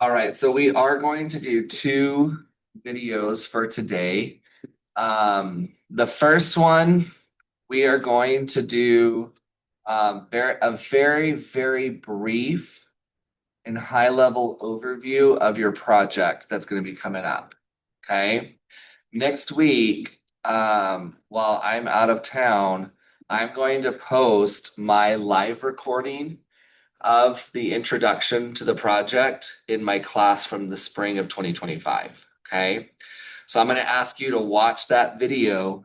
All right, so we are going to do two videos for today. The first one, we are going to do a very, very brief and high-level overview of your project that's going to be coming up. Okay. Next week, while I'm out of town, I'm going to post my live recording of the introduction to the project in my class from the spring of 2025. Okay. So I'm going to ask you to watch that video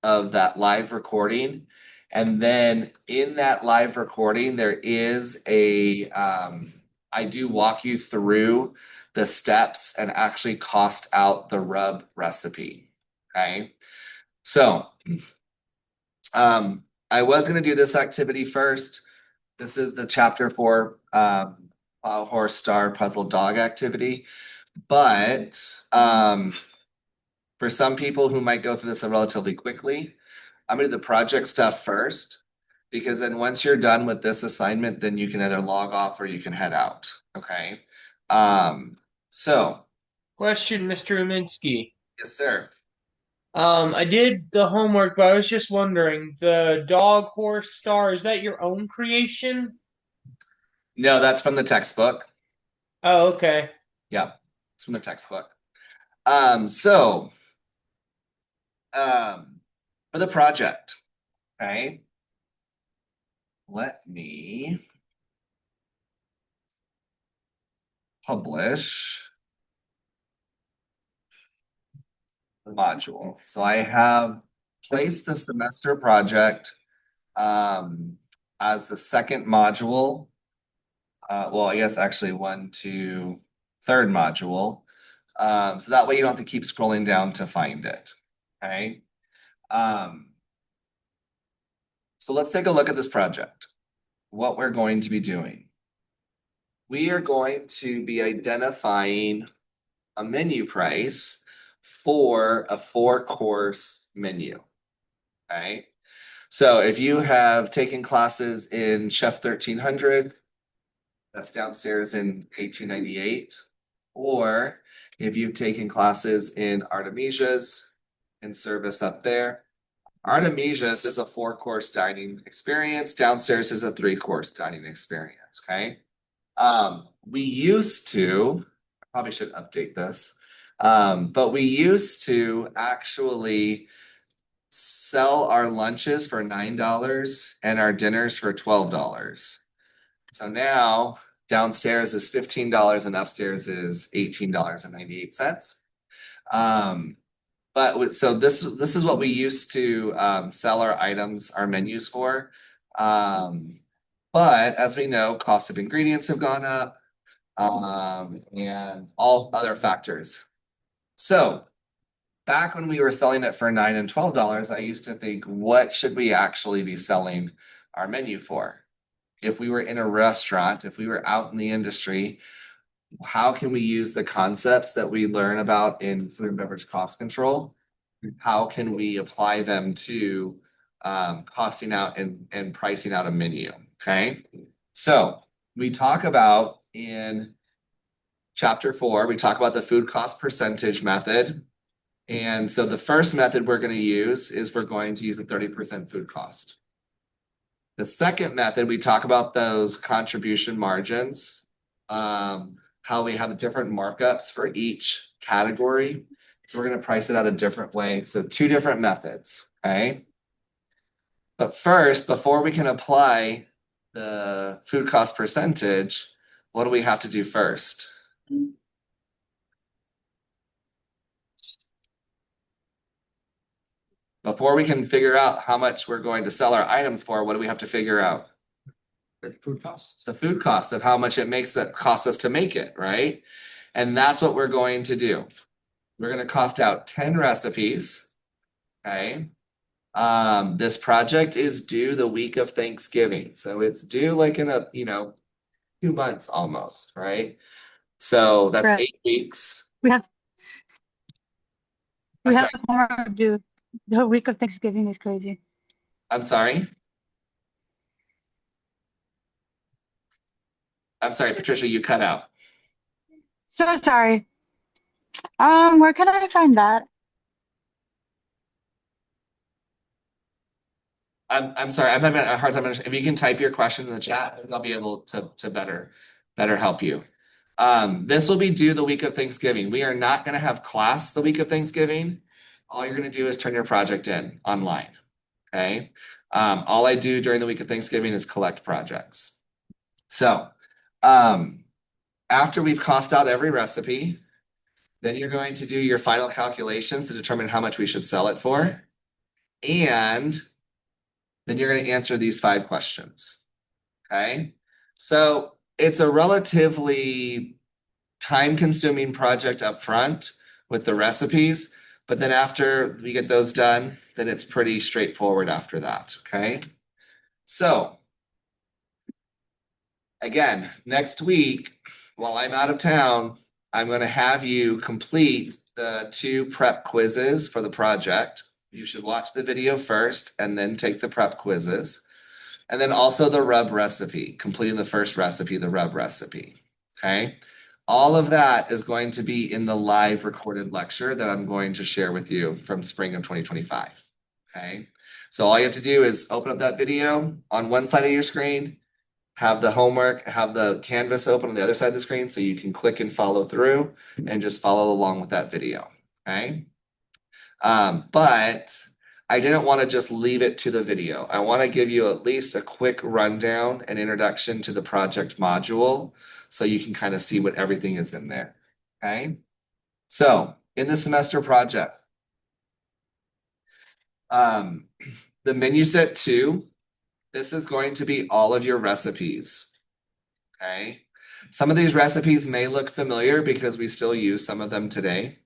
of that live recording. And then in that live recording, there is I do walk you through the steps and actually cost out the rub recipe. Okay. So, I was going to do this activity first. This is the chapter 4 Plow Horse Star Puzzle Dog activity. But for some people who might go through this relatively quickly, I'm gonna do the project stuff first. Because then once you're done with this assignment, then you can either log off or you can head out. Okay. Um, so Question, Mr. Uminski. yes, sir. I did the homework, but I was just wondering, the dog horse star, is that your own creation? No, that's from the textbook. Oh, okay. Yeah, it's from the textbook. So um for the project, okay, let me publish the module. So I have placed the semester project um, as the second module. Well, I guess actually one, two, third module. So that way you don't have to keep scrolling down to find it. Okay. Um, so let's take a look at this project. What we're going to be doing. We are going to be identifying a menu price for a 4-course menu. Okay. So if you have taken classes in Chef 1300, that's downstairs in 1898, or if you've taken classes in Artemisia's in service up there, Artemisia's is a 4-course dining experience. Downstairs is a 3-course dining experience. Okay. We used to, I probably should update this, but we used to actually sell our lunches for $9 and our dinners for $12. So now downstairs is $15 and upstairs is $18.98. Um, so this is what we used to sell our items, our menus for. Um, but as we know, cost of ingredients have gone up, and all other factors. So back when we were selling it for $9 and $12, I used to think, what should we actually be selling our menu for? If we were in a restaurant, if we were out in the industry, how can we use the concepts that we learn about in food and beverage cost control? How can we apply them to costing out and pricing out a menu? Okay. So we talk about in chapter 4, we talk about the food cost percentage method. And so the first method we're going to use is we're going to use a 30% food cost. The second method, we talk about those contribution margins, how we have different markups for each category. So we're going to price it out a different way. So two different methods, okay? But first, before we can apply the food cost percentage, what do we have to do first? Before we can figure out how much we're going to sell our items for, what do we have to figure out? Food costs. The food cost of how much it makes that costs us to make it, right? And that's what we're going to do. We're going to cost out 10 recipes. Okay. This project is due the week of Thanksgiving. So it's due like in 2 months almost, right? So that's Right. 8 weeks. We have I'm we have sorry. homework due. The week of Thanksgiving is crazy. I'm sorry. I'm sorry, Patricia, you cut out. So sorry. Where can I find that? I'm sorry, I'm having a hard time understanding. If you can type your question in the chat, I'll be able to better help you. This will be due the week of Thanksgiving. We are not gonna have class the week of Thanksgiving. All you're gonna do is turn your project in online, okay? All I do during the week of Thanksgiving is collect projects. So, after we've cost out every recipe, then you're going to do your final calculations to determine how much we should sell it for. And then you're going to answer these 5 questions. Okay. So it's a relatively time-consuming project up front with the recipes, but then after we get those done, then it's pretty straightforward after that. Okay. So again, next week, while I'm out of town, I'm going to have you complete the 2 prep quizzes for the project. You should watch the video first and then take the prep quizzes. And then also the rub recipe, completing the first recipe, the rub recipe. Okay. All of that is going to be in the live recorded lecture that I'm going to share with you from spring of 2025. Okay. So all you have to do is open up that video on one side of your screen, have the homework, have the canvas open on the other side of the screen so you can click and follow through and just follow along with that video. Okay. But I didn't want to just leave it to the video. I want to give you at least a quick rundown and introduction to the project module so you can kind of see what everything is in there. Okay. So in the semester project, the menu set 2, this is going to be all of your recipes. Okay. Some of these recipes may look familiar because we still use some of them today.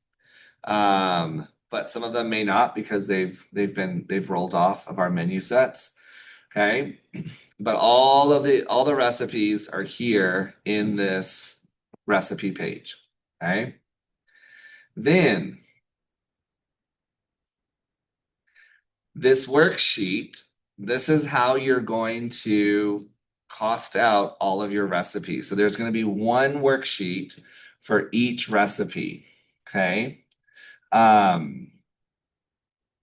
But some of them may not because they've rolled off of our menu sets. Okay. But all the recipes are here in this recipe page. Okay. Then this worksheet, this is how you're going to cost out all of your recipes. So there's going to be one worksheet for each recipe. Okay.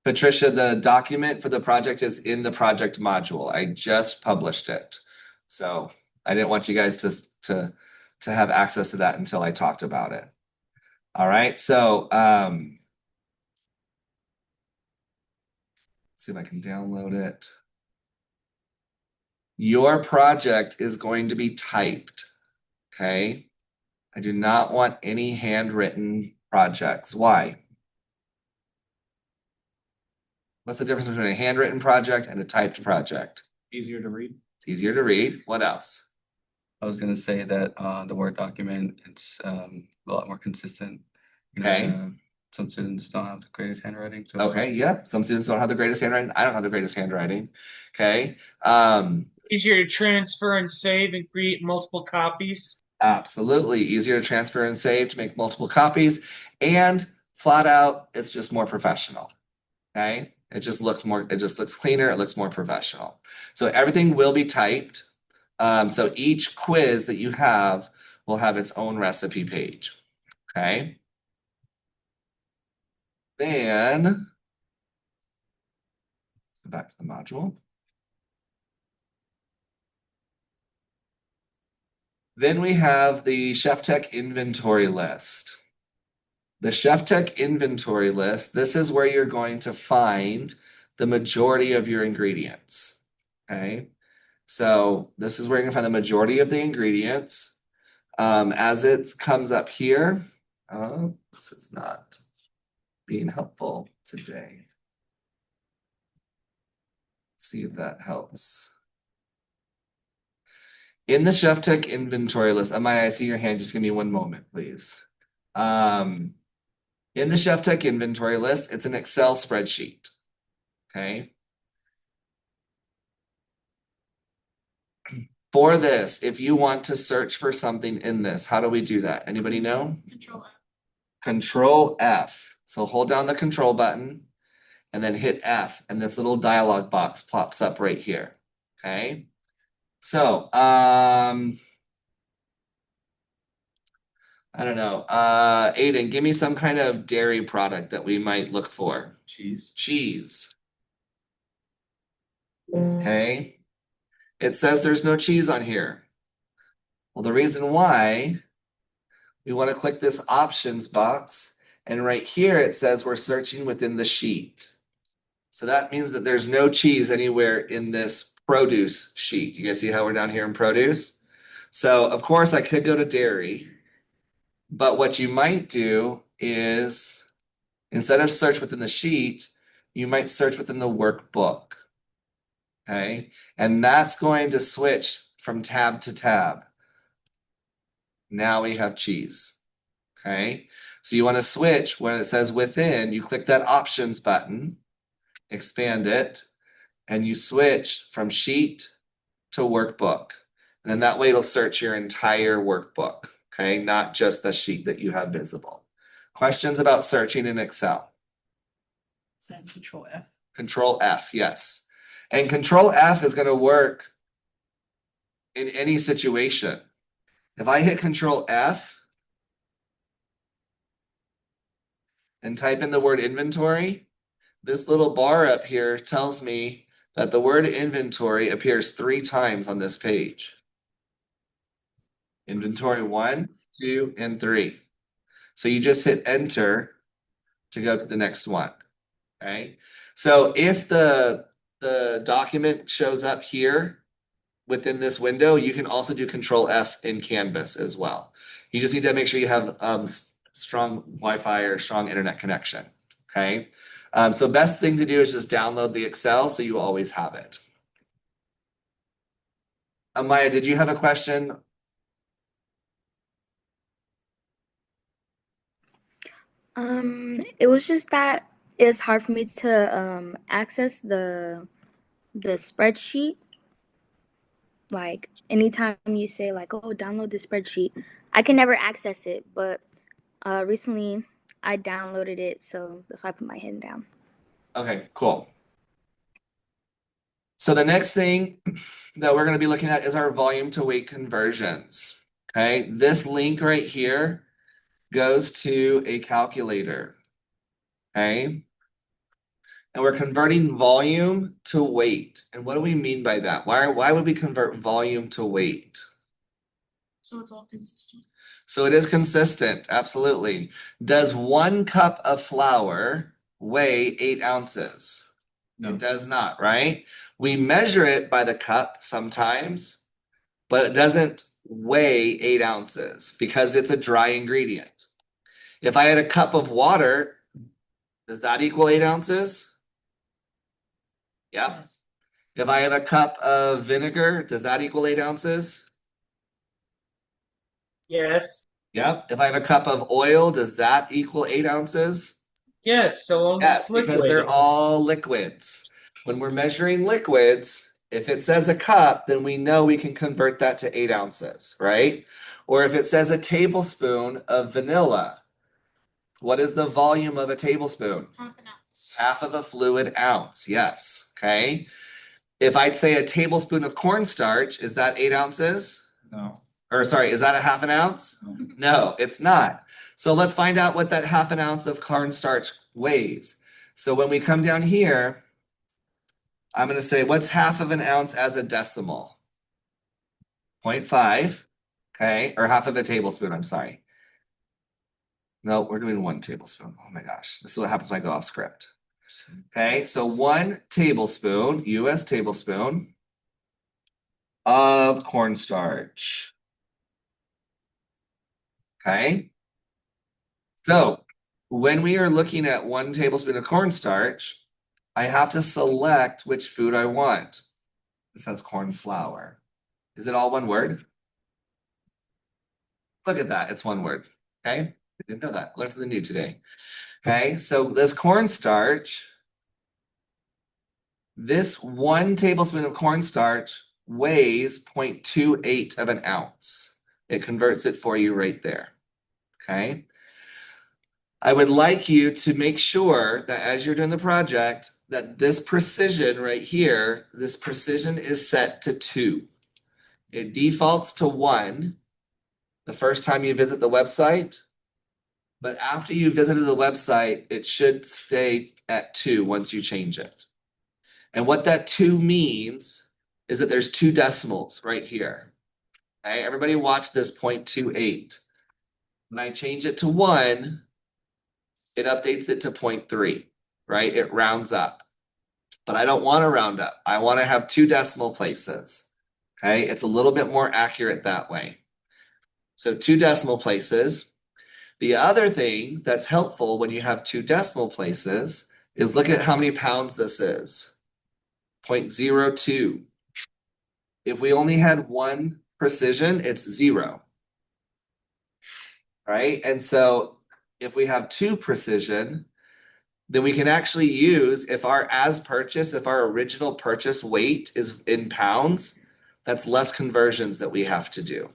Patricia, the document for the project is in the project module. I just published it. So I didn't want you guys to have access to that until I talked about it. All right. So let's see if I can download it. Your project is going to be typed. Okay. I do not want any handwritten projects. Why? What's the difference between a handwritten project and a typed project? Easier to read. It's easier to read. What else? I was gonna say that the Word document, it's a lot more consistent. Okay. Some students don't have the greatest handwriting, so Okay, yep. Some students don't have the greatest handwriting. I don't have the greatest handwriting. Okay. Easier to transfer and save and create multiple copies. Absolutely. Easier to transfer and save to make multiple copies. And flat out, it's just more professional. Okay. It just looks cleaner. It looks more professional. So everything will be typed. So each quiz that you have will have its own recipe page. Okay. Then go back to the module. Then we have the Chef Tech inventory list. The Chef Tech inventory list, this is where you're going to find the majority of your ingredients. Okay. So this is where you're gonna find the majority of the ingredients. As it comes up here, this is not being helpful today. Let's see if that helps. In the Chef Tech inventory list, Amaya, I see your hand. Just give me one moment, please. In the Chef Tech inventory list, it's an Excel spreadsheet. Okay. For this, if you want to search for something in this, how do we do that? Anybody know? Control F. So hold down the control button and then hit F, and this little dialog box pops up right here. Okay. So I don't know. Aiden, give me some kind of dairy product that we might look for. Cheese. Cheese. Okay. It says there's no cheese on here. Well, the reason why we want to click this options box, and right here it says we're searching within the sheet. So that means that there's no cheese anywhere in this produce sheet. You guys see how we're down here in produce? So of course I could go to dairy, but what you might do is instead of search within the sheet, you might search within the workbook. Okay, and that's going to switch from tab to tab. Now we have cheese. Okay, so you want to switch when it says within, you click that options button, expand it, and you switch from sheet to workbook. And then that way it'll search your entire workbook, okay, not just the sheet that you have visible. Questions about searching in Excel? That's Control F. Control F, yes. And Control F is going to work in any situation. If I hit Control F and type in the word inventory, this little bar up here tells me that the word inventory appears 3 times on this page. Inventory 1, 2, and 3. So you just hit enter to go to the next one. Okay. So if the document shows up here within this window, you can also do Control F in Canvas as well. You just need to make sure you have strong Wi-Fi or strong internet connection. Okay. So best thing to do is just download the Excel so you always have it. Maya, did you have a question? It was just that it's hard for me to access the spreadsheet. Like anytime you say like, oh, download the spreadsheet, I can never access it. But recently I downloaded it, so that's why I put my hand down. Okay, cool. So the next thing that we're going to be looking at is our volume to weight conversions. Okay, this link right here goes to a calculator. Okay, and we're converting volume to weight. And what do we mean by that? Why would we convert volume to weight? So it's all consistent. So it is consistent, absolutely. Does 1 cup of flour weigh 8 ounces? No. It does not, right? We measure it by the cup sometimes, but it doesn't weigh 8 ounces because it's a dry ingredient. If I had a cup of water, does that equal 8 ounces? Yep. Yes. If I have a cup of vinegar, does that equal 8 ounces? Yes. Yep. If I have a cup of oil, does that equal 8 ounces? Yes, so long as Yes, it's because they're liquid. all liquids. When we're measuring liquids, if it says a cup, then we know we can convert that to 8 ounces, right? Or if it says a tablespoon of vanilla, what is the volume of a tablespoon? Half an ounce. Half of a fluid ounce, yes, okay? If I'd say a tablespoon of cornstarch, is that 8 ounces? No. Or sorry, is that a half an ounce? No. No, it's not. So let's find out what that half an ounce of cornstarch weighs. So when we come down here, I'm going to say, what's half of an ounce as a decimal? 0.5, okay, or half of a tablespoon, I'm sorry. No, we're doing 1 tablespoon. Oh my gosh, this is what happens when I go off script. Okay, so 1 tablespoon, US tablespoon of cornstarch. Okay, so when we are looking at 1 tablespoon of cornstarch, I have to select which food I want. This has corn flour. Is it all one word? Look at that, it's one word. Okay, I didn't know that. Learned something new today. Okay, so this cornstarch, this 1 tablespoon of cornstarch weighs 0.28 of an ounce. It converts it for you right there. Okay. I would like you to make sure that as you're doing the project, that this precision right here, this precision is set to 2. It defaults to 1, the first time you visit the website. But after you visited the website, it should stay at 2 once you change it. And what that 2 means is that there's 2 decimals right here. Okay, everybody watch this 0.28. When I change it to 1, it updates it to 0.3, right? It rounds up. But I don't want to round up. I want to have 2 decimal places. Okay, it's a little bit more accurate that way. So 2 decimal places. The other thing that's helpful when you have 2 decimal places is look at how many pounds this is. 0.02. If we only had 1 precision, it's 0. Right? And so if we have 2 precision, then we can actually use, if our original purchase weight is in pounds, that's less conversions that we have to do.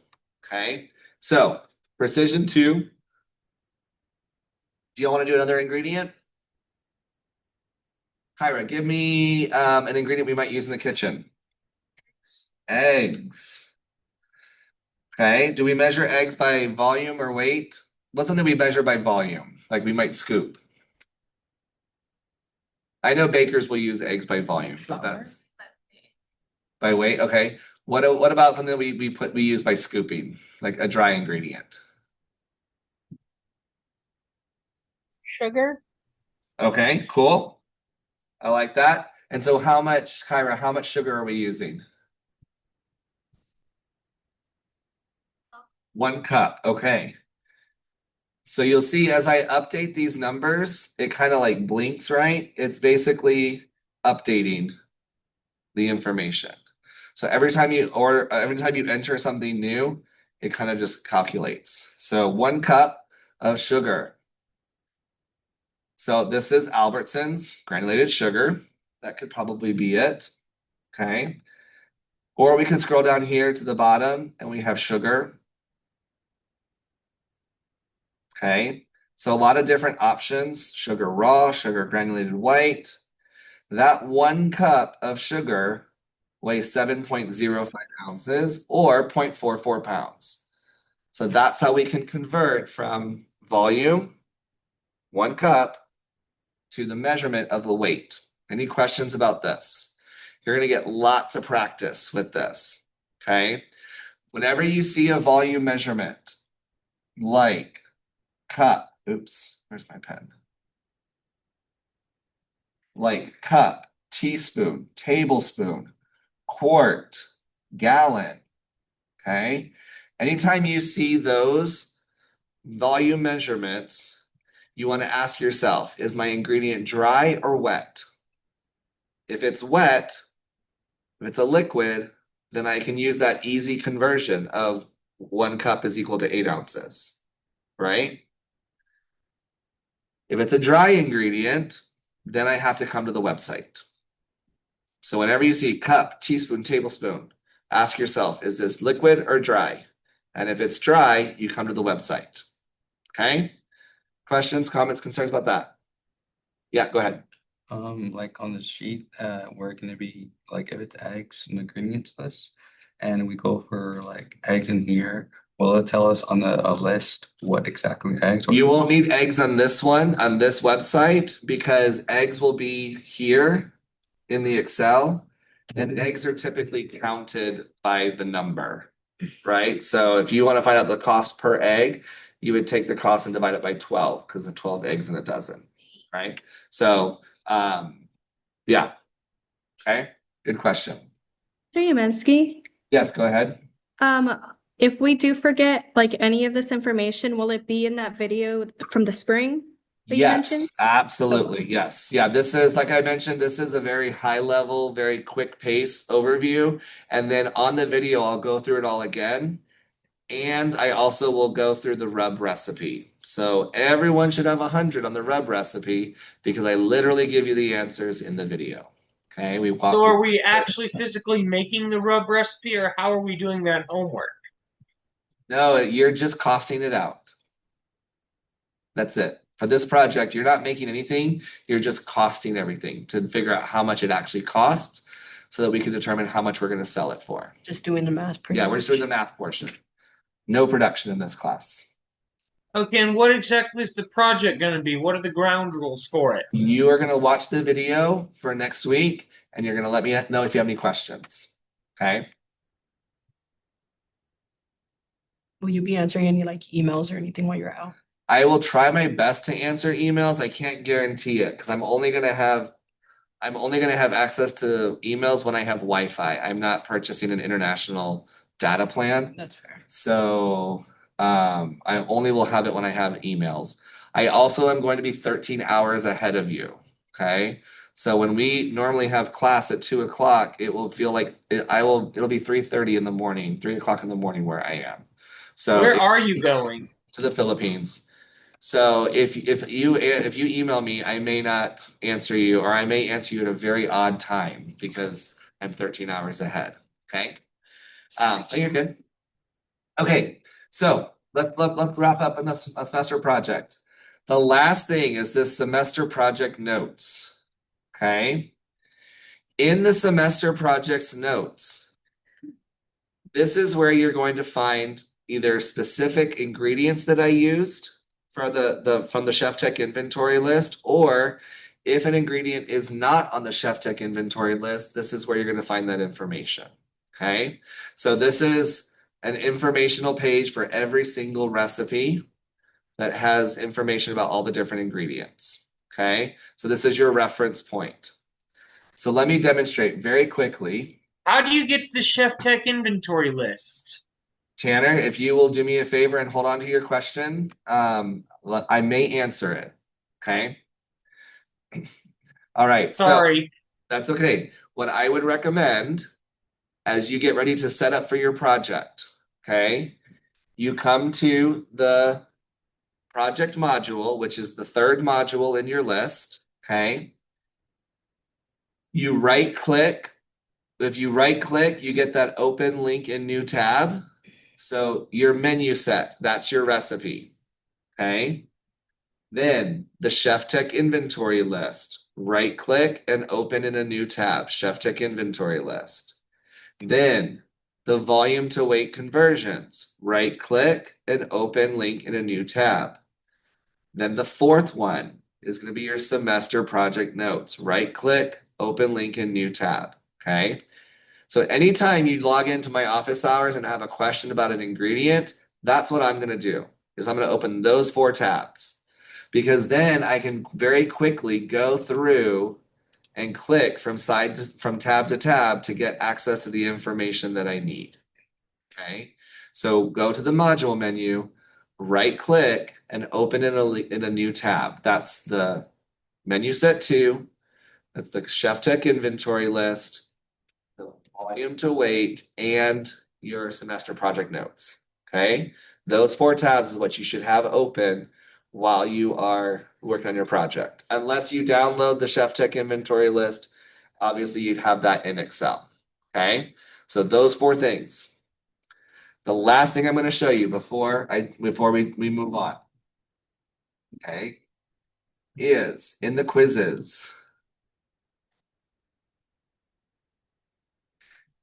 Okay? So precision 2. Do you want to do another ingredient? Kyra, give me an ingredient we might use in the kitchen. Eggs. Okay, do we measure eggs by volume or weight? What's something we measure by volume? Like we might scoop. I know bakers will use eggs by volume, but that's by weight. Okay. What about something that we use by scooping, like a dry ingredient? Sugar. Okay, cool. I like that. And so how much, Kyra, how much sugar are we using? 1 cup. Okay. So you'll see as I update these numbers, it kind of like blinks, right? It's basically updating the information. So every time you enter something new, it kind of just calculates. So 1 cup of sugar. So this is Albertsons granulated sugar. That could probably be it. Okay. Or we can scroll down here to the bottom and we have sugar. Okay. So a lot of different options, sugar raw, sugar granulated white. That 1 cup of sugar weighs 7.05 ounces or 0.44 pounds. So that's how we can convert from volume, 1 cup, to the measurement of the weight. Any questions about this? You're going to get lots of practice with this, okay? Whenever you see a volume measurement, like cup, oops, where's my pen? Like cup, teaspoon, tablespoon, quart, gallon, okay? Anytime you see those volume measurements, you want to ask yourself, is my ingredient dry or wet? If it's wet, if it's a liquid, then I can use that easy conversion of 1 cup is equal to 8 ounces, right? If it's a dry ingredient, then I have to come to the website. So whenever you see cup, teaspoon, tablespoon, ask yourself, is this liquid or dry? And if it's dry, you come to the website. Okay? Questions, comments, concerns about that? Yeah, go ahead. Like on the sheet, where can there be like if it's eggs and ingredients list, and we go for like eggs in here, will it tell us on the list what exactly eggs? You won't need eggs on this one, on this website, because eggs will be here in the Excel, and eggs are typically counted by the number, right? So if you want to find out the cost per egg, you would take the cost and divide it by 12 because there's 12 eggs in a dozen, right? So, yeah. Okay, good question. Hey, Yamensky. Yes, go ahead. If we do forget like any of this information, will it be in that video from the spring that you mentioned? Yes, absolutely. Yes. Yeah, this is, like I mentioned, this is a very high level, very quick pace overview. And then on the video, I'll go through it all again. And I also will go through the rub recipe. So everyone should have 100 on the rub recipe because I literally give you the answers in the video. Okay, we walk. So are we actually physically making the rub recipe, or how are we doing that homework? No, you're just costing it out. That's it. For this project, you're not making anything. You're just costing everything to figure out how much it actually costs so that we can determine how much we're going to sell it for. Just doing the math. Yeah, we're just doing the math portion. No production in this class. Okay, and what exactly is the project going to be? What are the ground rules for it? You are gonna watch the video for next week and you're gonna let me know if you have any questions. Okay? Will you be answering any like emails or anything while you're out? I will try my best to answer emails. I can't guarantee it because I'm only gonna have access to emails when I have Wi-Fi. I'm not purchasing an international data plan. That's fair. So I only will have it when I have emails. I also am going to be 13 hours ahead of you. Okay. So when we normally have class at 2 o'clock, it will feel like it'll be 3:30 in the morning, 3 o'clock in the morning where I am. So Where are you going? to the Philippines. So if you email me, I may not answer you, or I may answer you at a very odd time because I'm 13 hours ahead. Okay. So you're good. Okay, so let's wrap up on the semester project. The last thing is this semester project notes. Okay. In the semester project's notes, this is where you're going to find either specific ingredients that I used for from the Chef Tech inventory list, or if an ingredient is not on the Chef Tech inventory list, this is where you're going to find that information. Okay, so this is an informational page for every single recipe that has information about all the different ingredients. Okay, so this is your reference point. So let me demonstrate very quickly. How do you get to the Chef Tech inventory list? Tanner, if you will do me a favor and hold on to your question, I may answer it. Okay. All right. Sorry. So that's okay. What I would recommend as you get ready to set up for your project, okay, you come to the project module, which is the third module in your list. Okay. You right click. If you right click, you get that open link in new tab. So your menu set, that's your recipe. Okay. Then the Chef Tech inventory list, right click and open in a new tab, Chef Tech inventory list. Then the volume to weight conversions, right click and open link in a new tab. Then the fourth one is going to be your semester project notes, right click, open link in new tab. Okay. So anytime you log into my office hours and have a question about an ingredient, that's what I'm going to do, is I'm going to open those 4 tabs, because then I can very quickly go through and click from tab to tab to get access to the information that I need. Okay. So go to the module menu, right click and open in a new tab. That's the menu set 2. That's the Chef Tech inventory list, the volume to weight, and your semester project notes. Okay. Those 4 tabs is what you should have open while you are working on your project. Unless you download the Chef Tech inventory list, obviously you'd have that in Excel. Okay. So those 4 things. The last thing I'm going to show you before we move on, okay, is in the quizzes.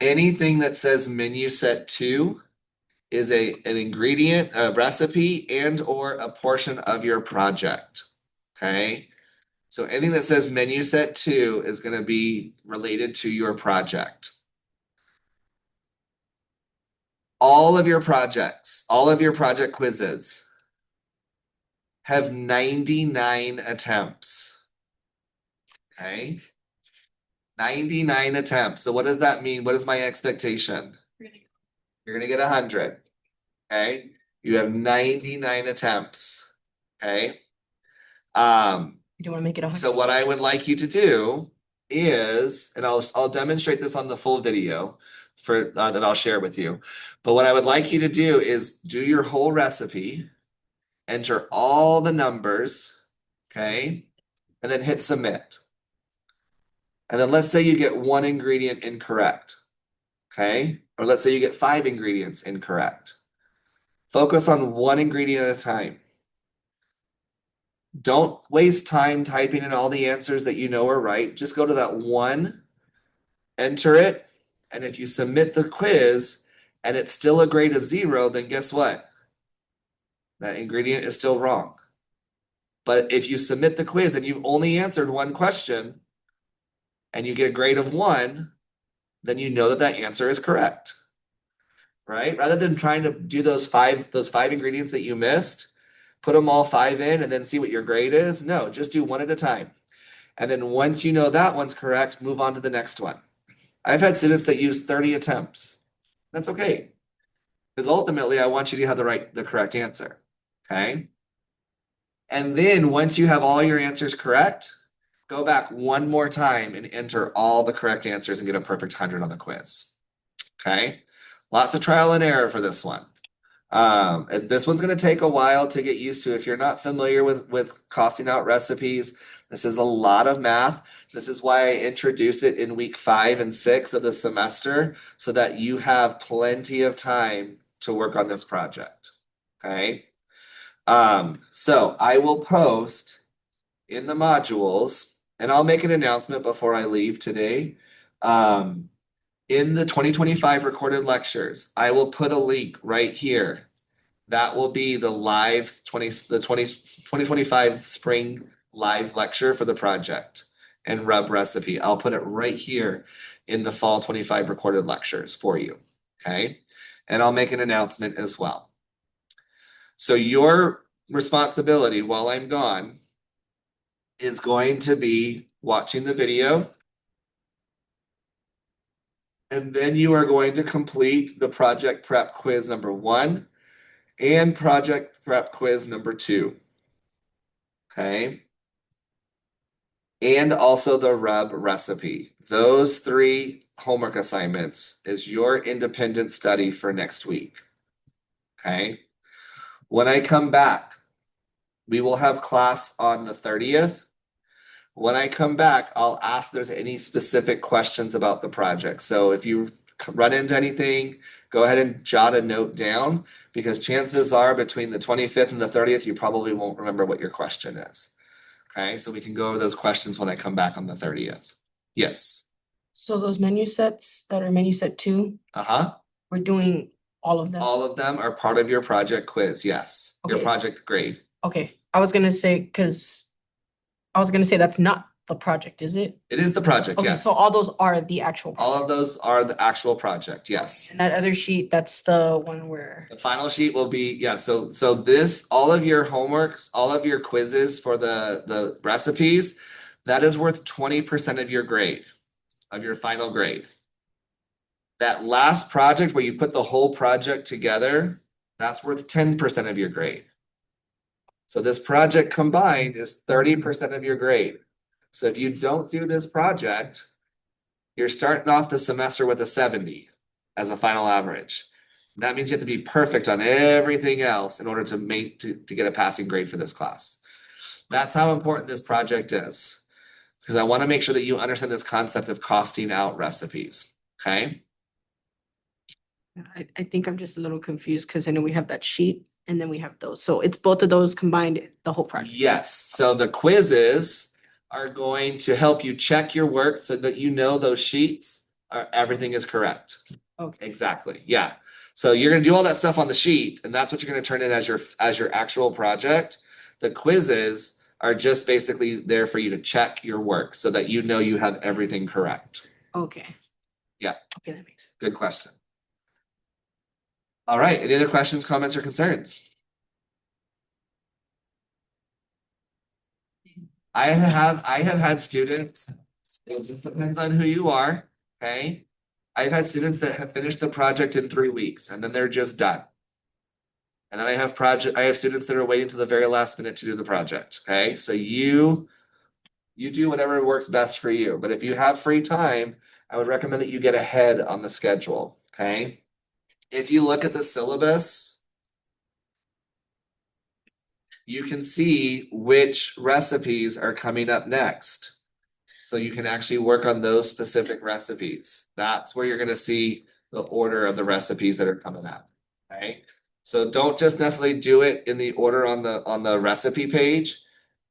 Anything that says menu set 2 is an ingredient, a recipe, and or a portion of your project. Okay. So anything that says menu set 2 is going to be related to your project. All of your projects, all of your project quizzes have 99 attempts. Okay. 99 attempts. So what does that mean? What is my expectation? You're going to get 100. Okay. You have 99 attempts. Okay. You don't want to make it 100. So what I would like you to do is, and I'll demonstrate this on the full video for that I'll share with you. But what I would like you to do is do your whole recipe, enter all the numbers, okay, and then hit submit. And then let's say you get 1 ingredient incorrect, okay, or let's say you get 5 ingredients incorrect. Focus on 1 ingredient at a time. Don't waste time typing in all the answers that you know are right. Just go to that one, enter it, and if you submit the quiz, and it's still a grade of 0, then guess what? That ingredient is still wrong. But if you submit the quiz and you've only answered one question and you get a grade of 1, then you know that that answer is correct. Right? Rather than trying to do those five ingredients that you missed, put them all 5 in and then see what your grade is. No, just do one at a time. And then once you know that one's correct, move on to the next one. I've had students that use 30 attempts. That's okay. Because ultimately I want you to have the correct answer. Okay? And then once you have all your answers correct, go back one more time and enter all the correct answers and get a perfect 100 on the quiz. Okay? Lots of trial and error for this one. This one's going to take a while to get used to. If you're not familiar with costing out recipes, this is a lot of math. This is why I introduce it in week 5 and 6 of the semester so that you have plenty of time to work on this project. Okay? So I will post in the modules, and I'll make an announcement before I leave today. In the 2025 recorded lectures, I will put a link right here. That will be the 2025 spring live lecture for the project and rub recipe. I'll put it right here in the fall 25 recorded lectures for you. Okay. And I'll make an announcement as well. So your responsibility while I'm gone is going to be watching the video. And then you are going to complete the project prep quiz number 1 and project prep quiz number 2. Okay. And also the rub recipe. Those 3 homework assignments is your independent study for next week. Okay. When I come back, we will have class on the 30th. When I come back, I'll ask if there's any specific questions about the project. So if you run into anything, go ahead and jot a note down because chances are between the 25th and the 30th, you probably won't remember what your question is. Okay, so we can go over those questions when I come back on the 30th. Yes. So those menu sets that are menu set 2, we're doing all of them. All of them are part of your project quiz, yes. Your Okay. project grade. Okay, I was gonna say that's not the project, is it? It is the project, Okay, yes. so all those are the actual All project. of those are the actual project, yes. And that other sheet, that's the one where, The final sheet will be, yeah, so this, all of your homeworks, all of your quizzes for the recipes, that is worth 20% of your grade, of your final grade. That last project where you put the whole project together, that's worth 10% of your grade. So this project combined is 30% of your grade. So if you don't do this project, you're starting off the semester with a 70 as a final average. That means you have to be perfect on everything else in order to get a passing grade for this class. That's how important this project is. Because I want to make sure that you understand this concept of costing out recipes. Okay? I think I'm just a little confused because I know we have that sheet and then we have those. So it's both of those combined, the whole project. Yes. So the quizzes are going to help you check your work so that you know those sheets are everything is correct. Okay. Exactly. Yeah. So you're going to do all that stuff on the sheet and that's what you're going to turn in as your actual project. The quizzes are just basically there for you to check your work so that you know you have everything correct. Okay. Yeah. Okay, that makes sense. Good question. All right. Any other questions, comments, or concerns? I have had students, it just depends on who you are, okay? I've had students that have finished the project in 3 weeks and then they're just done. And then I have students that are waiting till the very last minute to do the project, okay? So you do whatever works best for you. But if you have free time, I would recommend that you get ahead on the schedule, okay? If you look at the syllabus, you can see which recipes are coming up next. So you can actually work on those specific recipes. That's where you're going to see the order of the recipes that are coming up. Okay. So don't just necessarily do it in the order on the recipe page.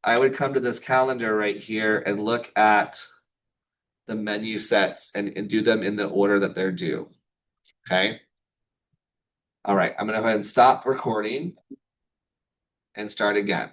I would come to this calendar right here and look at the menu sets and do them in the order that they're due. Okay. All right, I'm gonna go ahead and stop recording and start again.